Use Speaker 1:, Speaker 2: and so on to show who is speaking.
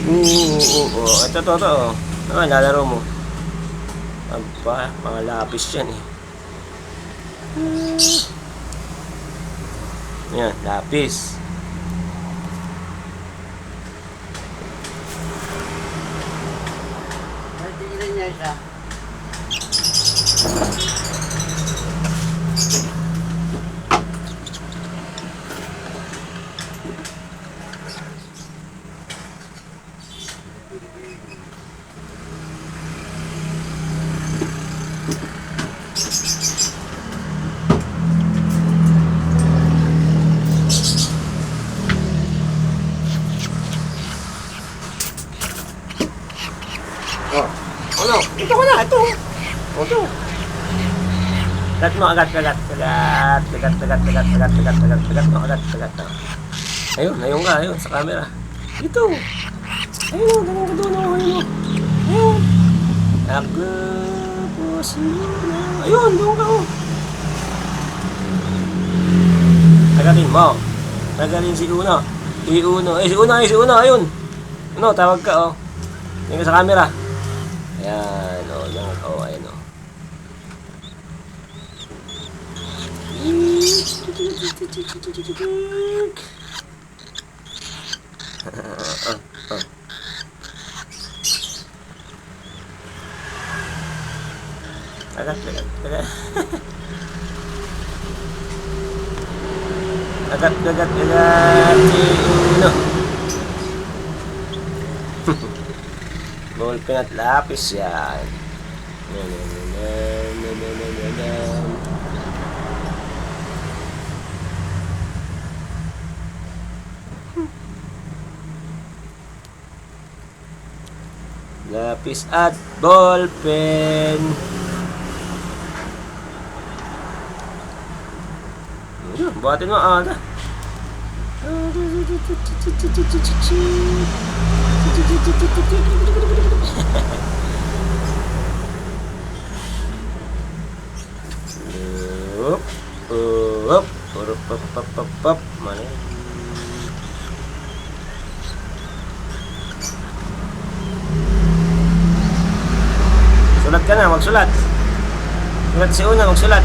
Speaker 1: Ito. Ano, lalaro mo. Aba, mga lapis yan eh. Yan, lapis.
Speaker 2: Tingnan niya siya.
Speaker 1: Ano? Ito ko na, ito. Ito. Kagat mo, kagat mo, kagat. Ayun ka, ayun, sa camera. Ito. Ayun, ayun. Ako po sila. Ayun, doon ka, oh. Tagatin mo. Tagalin si Uno. Si Uno, ayun. Ano, tawag ka, oh. Tingnan ka sa camera. Ayan, o, yan ka, o, ayan, o. Tagat. Tagat, si Uno. Ballpen at lapis yan. Lapis at ballpen. Buhatin mo aga. Mana? Sulat ka na, magsulat. Sulat si Una, magsulat.